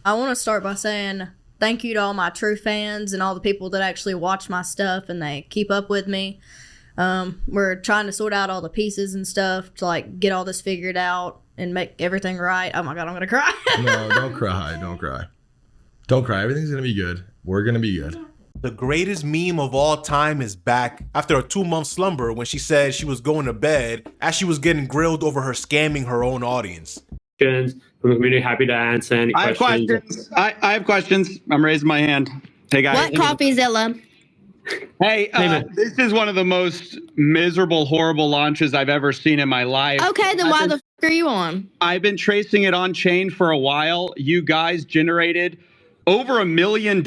I want to start by saying thank you to all my true fans and all the people that actually watch my stuff and they keep up with me. We're trying to sort out all the pieces and stuff to like get all this figured out and make everything right. Oh my God, I'm going to cry. No, don't cry. Don't cry. Don't cry. Everything's going to be good. We're going to be good. The greatest meme of all time is back after a 2-month slumber when she said she was going to bed as she was getting grilled over her scamming her own audience. From the community, happy to answer any questions. I have questions. I'm raising my hand. Hey guys. What coffeezilla? Hey, this is one of the most miserable, horrible launches I've ever seen in my life. Okay, then why the f are you on? I've been tracing it on chain for a while. You guys generated over $1 million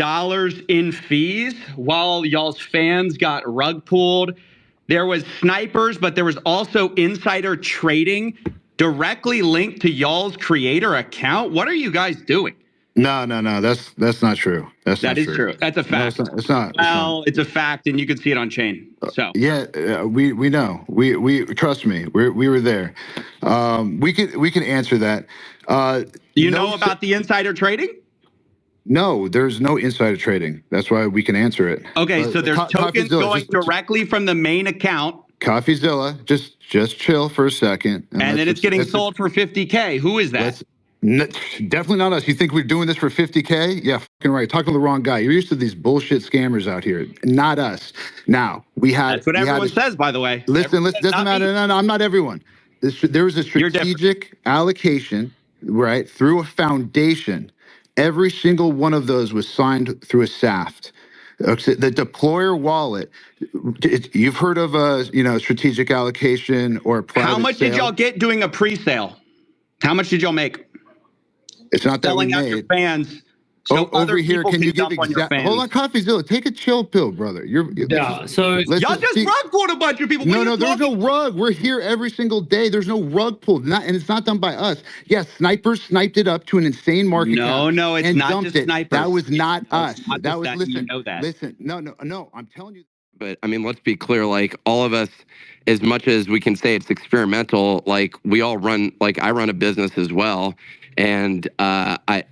in fees while y'all's fans got rug pulled. There was snipers, but there was also insider trading directly linked to y'all's creator account. What are you guys doing? No. That's not true. That is true. That's a fact. No, it's not. Well, it's a fact, and you can see it on chain. So yeah, we know. We trust me. We were there. We can answer that. You know about the insider trading? No, there's no insider trading. That's why we can answer it. Okay, so there's tokens going directly from the main account. Coffeezilla, just chill for a second. And then it's getting sold for $50K. Who is that? Definitely not us. You think we're doing this for $50K? Yeah, fucking right. Talking to the wrong guy. You're used to these bullshit scammers out here. Not us. Now, That's what everyone says, by the way. Listen, doesn't matter. No, I'm not everyone. There was a strategic allocation, right, through a foundation. Every single one of those was signed through a SAFT. The deployer wallet, you've heard of a strategic allocation or a private How much sale. did y'all get doing a pre-sale? How much did y'all make? It's not that Selling we out made. your fans. So Over here, can you give exact? Hold on, Coffeezilla, take a chill pill, brother. So y'all just rug pulled a bunch of people. No, there's no rug. We're here every single day. There's no rug pulled, and it's not done by us. Yes, snipers sniped it up to an insane market cap. No, it's not just snipers. That was not us. That was listen. You know that. Listen, no. I'm telling you. But I mean, let's be clear. Like all of us, as much as we can say it's experimental, like we all run. Like I run a business as well, and I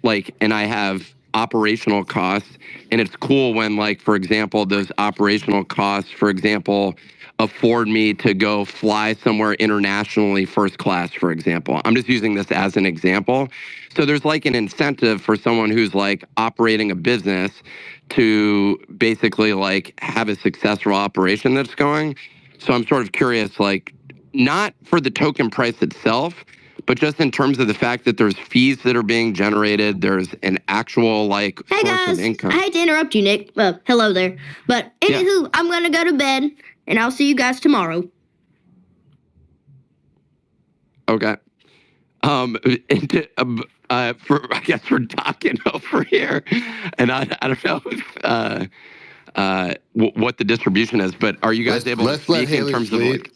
have operational costs, and it's cool when, like, for example, those operational costs, for example, afford me to go fly somewhere internationally first class, for example. I'm just using this as an example. So there's like an incentive for someone who's like operating a business to basically like have a successful operation that's going. So I'm sort of curious, like, not for the token price itself, but just in terms of the fact that there's fees that are being generated, there's an actual like Hey source guys, of income. I hate to interrupt you, Nick. Well, hello there. But anywho, I'm gonna go to bed, and I'll see you guys tomorrow. Okay. I guess we're talking over here, and I don't know what the distribution is, but are you guys able to speak in terms of like?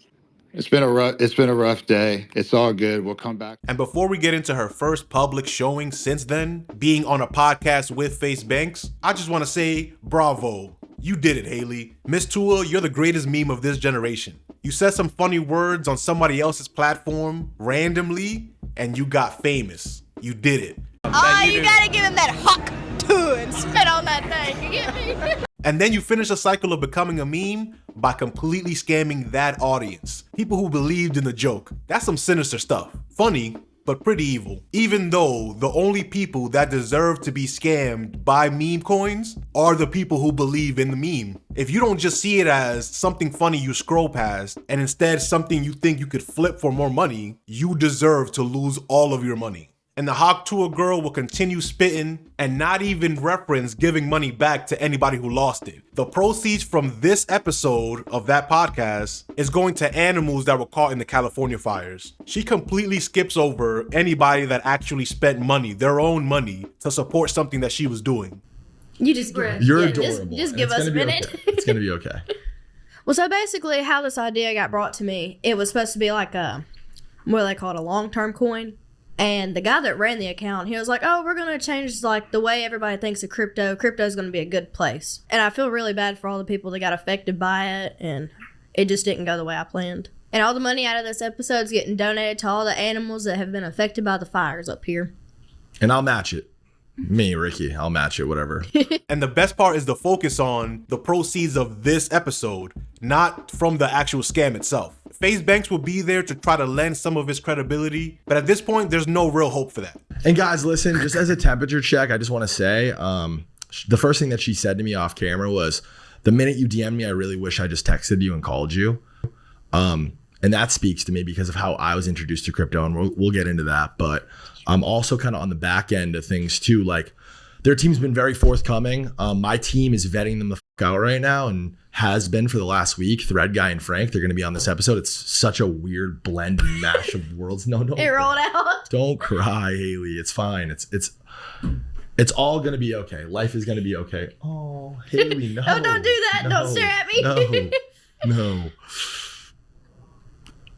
It's been a rough day. It's all good. We'll come back. And before we get into her first public showing since then, being on a podcast with Face Banks, I just want to say bravo. You did it, Haley. Miss Tuah, you're the greatest meme of this generation. You said some funny words on somebody else's platform randomly, and you got famous. You did it. Oh, you gotta give him that hawk too and spit on that thing. You get me? And then you finish a cycle of becoming a meme by completely scamming that audience. People who believed in the joke. That's some sinister stuff. Funny, but pretty evil. Even though the only people that deserve to be scammed by meme coins are the people who believe in the meme. If you don't just see it as something funny you scroll past, and instead something you think you could flip for more money, you deserve to lose all of your money. And the Hawk Tuah girl will continue spitting and not even reference giving money back to anybody who lost it. The proceeds from this episode of that podcast is going to animals that were caught in the California fires. She completely skips over anybody that actually spent money, their own money, to support something that she was doing. You just You're adorable. Just give us a minute. Okay. It's gonna be okay. Well, so basically how this idea got brought to me, it was supposed to be like a, what do they call it, a long-term coin. And the guy that ran the account, he was like, oh, we're going to change like the way everybody thinks of crypto. Crypto is going to be a good place. And I feel really bad for all the people that got affected by it. And it just didn't go the way I planned. And all the money out of this episode is getting donated to all the animals that have been affected by the fires up here. And I'll match it. Me, Ricky. I'll match it, whatever. And the best part is the focus on the proceeds of this episode, not from the actual scam itself. FaZe Banks will be there to try to lend some of his credibility, but at this point, there's no real hope for that. And guys, listen, just as a temperature check, I just want to say, the first thing that she said to me off camera was, the minute you DM'd me, I really wish I just texted you and called you. And that speaks to me because of how I was introduced to crypto, and we'll get into that. But I'm also kind of on the back end of things too. Like, their team's been very forthcoming. My team is vetting them the fuck out right now and has been for the last week. Thread Guy and Frank, they're going to be on this episode. It's such a weird blend and mash of worlds. No, It rolled out. Don't cry, Haley. It's fine. It's all going to be okay. Life is going to be okay. Oh, Haley, no. Oh, don't do that. Don't stare at me. No.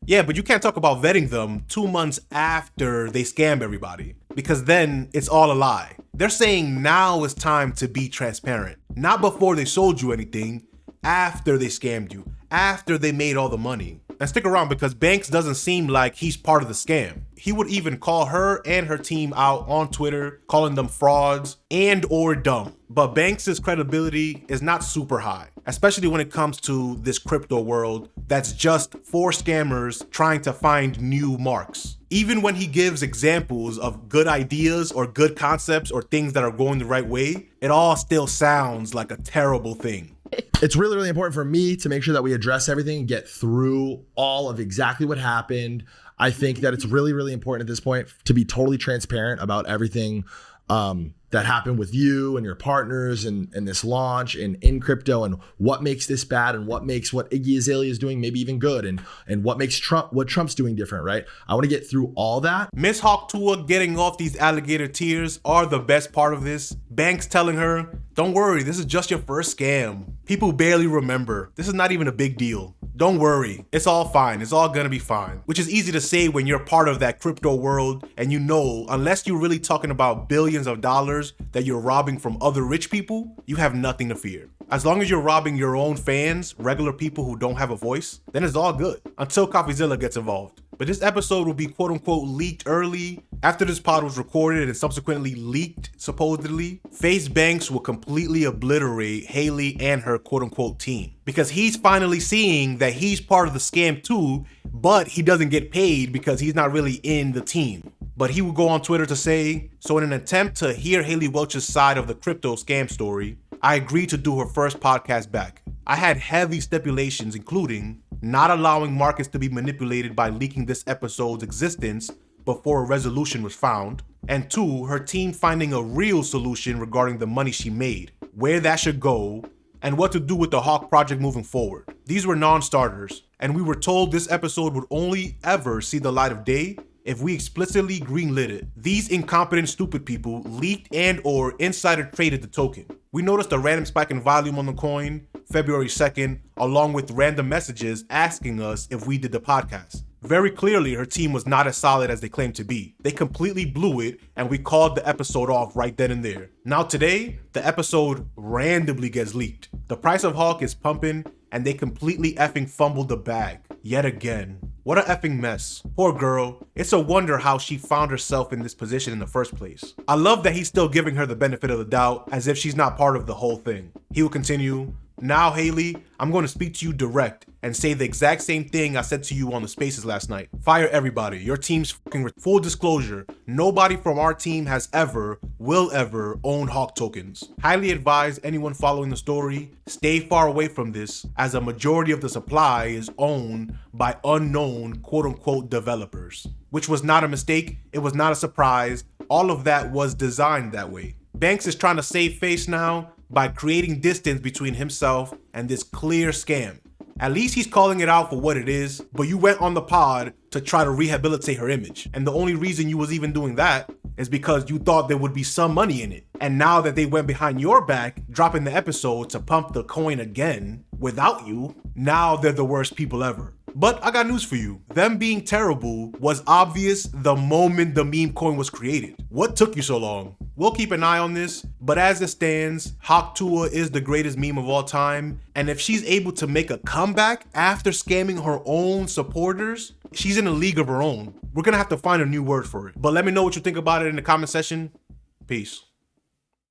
Yeah, but you can't talk about vetting them 2 months after they scam everybody, because then it's all a lie. They're saying now is time to be transparent, not before they sold you anything, after they scammed you, after they made all the money. And stick around, because Banks doesn't seem like he's part of the scam. He would even call her and her team out on Twitter, calling them frauds and or dumb. But Banks's credibility is not super high, especially when it comes to this crypto world that's just for scammers trying to find new marks. Even when he gives examples of good ideas or good concepts or things that are going the right way, it all still sounds like a terrible thing. It's really, really important for me to make sure that we address everything and get through all of exactly what happened. I think that it's really, really important at this point to be totally transparent about everything that happened with you and your partners and this launch and in crypto, and what makes this bad and what makes what Iggy Azalea is doing maybe even good, and what makes Trump's doing different, right? I want to get through all that. Miss Hawk Tuah getting off these alligator tears are the best part of this. Banks telling her, don't worry, this is just your first scam. People barely remember. This is not even a big deal. Don't worry, it's all fine. It's all gonna be fine. Which is easy to say when you're part of that crypto world and you know, unless you're really talking about billions of dollars that you're robbing from other rich people, you have nothing to fear. As long as you're robbing your own fans, regular people who don't have a voice, then it's all good. Until CoffeeZilla gets involved. But this episode will be quote unquote leaked early. After this pod was recorded and subsequently leaked, supposedly, FaZe Banks will completely obliterate Haley and her quote unquote team. Because he's finally seeing that he's part of the scam too, but he doesn't get paid because he's not really in the team. But he would go on Twitter to say, so in an attempt to hear Haley Welch's side of the crypto scam story, I agreed to do her first podcast back. I had heavy stipulations, including not allowing markets to be manipulated by leaking this episode's existence before a resolution was found, and 2, her team finding a real solution regarding the money she made, where that should go, and what to do with the Hawk project moving forward. These were non-starters, and we were told this episode would only ever see the light of day if we explicitly greenlit it. These incompetent, stupid people leaked and or insider traded the token. We noticed a random spike in volume on the coin February 2nd, along with random messages asking us if we did the podcast. Very clearly, her team was not as solid as they claimed to be. They completely blew it, and we called the episode off right then and there. Now today, the episode randomly gets leaked. The price of Hawk is pumping, and they completely effing fumbled the bag. Yet again. What a effing mess. Poor girl. It's a wonder how she found herself in this position in the first place. I love that he's still giving her the benefit of the doubt, as if she's not part of the whole thing. He will continue, now Haley, I'm going to speak to you direct and say the exact same thing I said to you on the spaces last night. Fire everybody. Your team's fucking full disclosure. Nobody from our team has ever, will ever own Hawk tokens. Highly advise anyone following the story, stay far away from this, as a majority of the supply is owned by unknown quote unquote developers. Which was not a mistake. It was not a surprise. All of that was designed that way. Banks is trying to save face now by creating distance between himself and this clear scam. At least he's calling it out for what it is, but you went on the pod to try to rehabilitate her image. And the only reason you was even doing that is because you thought there would be some money in it. And now that they went behind your back, dropping the episode to pump the coin again without you, now they're the worst people ever. But I got news for you. Them being terrible was obvious the moment the meme coin was created. What took you so long? We'll keep an eye on this, but as it stands, Hawk Tuah is the greatest meme of all time, and if she's able to make a comeback after scamming her own supporters, she's in a league of her own. We're gonna have to find a new word for it. But let me know what you think about it in the comment section. Peace.